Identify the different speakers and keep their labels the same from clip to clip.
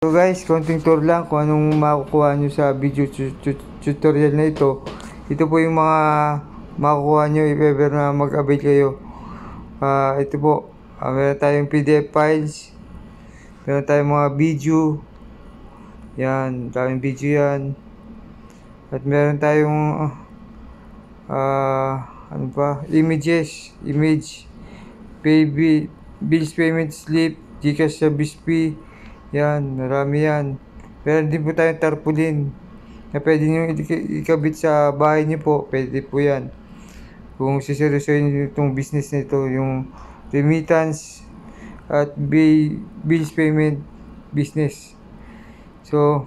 Speaker 1: So guys, konting tour lang kung anong makukuha nyo sa video tutorial na ito. Ito po yung mga makukuha nyo if ever na mag-avail kayo. Ito po, meron tayong PDF files, meron tayong mga video. Yan, daming video yan. At meron tayong ano pa, image, bills payment slip, Gcash sa BSP. Yan, marami yan. Meron din po tayong tarpaulin na pwede nyo ikabit sa bahay nyo po. Pwede po yan. Kung siseryosohin nyo itong business na ito, yung remittance at bills payment business. So,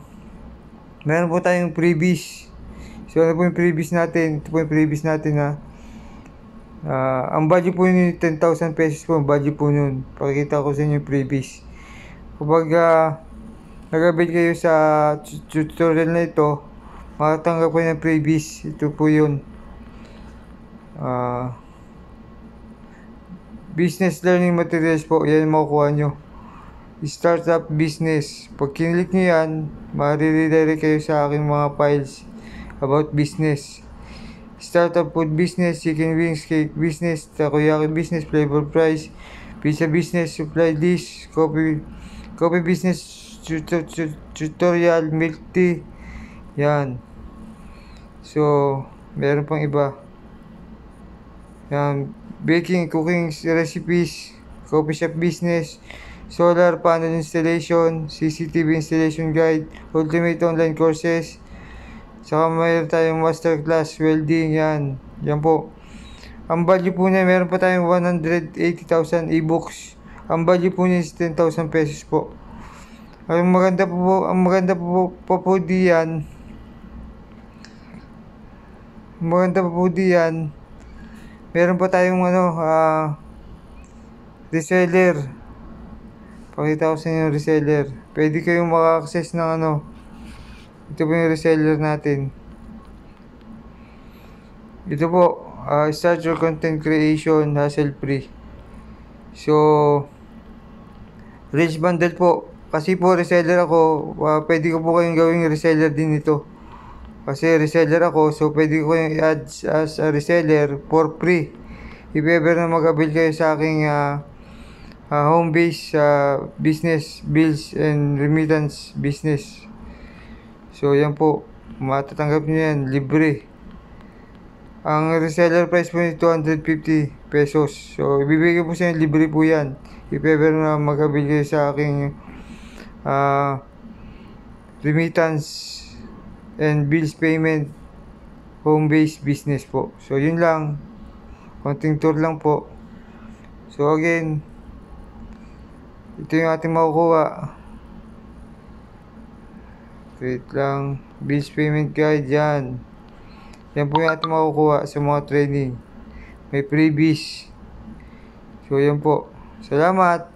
Speaker 1: meron po tayong freebies. So, ano po yung freebies natin? Ito po yung freebies natin ha. Ang budget po yun 10,000 pesos po. Ang budget po yun. Pakikita ko sa inyo yung freebies. Kapag nag-avail kayo sa tutorial na ito, makatanggap ko ng freebies. Ito po yun. Business learning materials po. Yan makukuha nyo. Startup business. Pag kinilik nyo yan, ma-redirect kayo sa aking mga files about business. Startup food business, chicken wings, cake business, takoyaki business, flavor fries, pizza business, supply dish, coffee business, tutorial, milk tea. Yan. So, meron pang iba. Yan. Baking, cooking recipes, coffee shop business, solar panel installation, CCTV installation guide, ultimate online courses. Saka mayroon tayong masterclass welding. Yan. Yan po. Ang value po niya, meron pa tayong 180,000 ebooks. Ang value po niya is 10,000 pesos po. Ang maganda po diyan. Meron pa tayong reseller. Pakita ko sa inyo reseller. Pwede kayong maka-access ng ito po yung reseller natin. Ito po, start your content creation, hassle free. So, rich bundle po. Kasi po reseller ako, pwede ko po kayong gawing reseller din ito. Kasi reseller ako, so pwede ko kayong i-add as a reseller for free. If ever na mag-avail kayo sa aking home base business, bills and remittance business. So, yan po. Matatanggap nyo yan. Libre. Ang reseller price po nito 250 pesos. So, ibibigay po sa inyo. Libre po yan. If ever na mag-avail kayo sa aking remittance and bills payment home-based business po. So, yun lang. Konting tour lang po. So, again, ito yung ating makukuha. Wait lang. Bills payment guide yan. Yan po yung ating makukuha sa mga training. May freebies. So yan po. Salamat.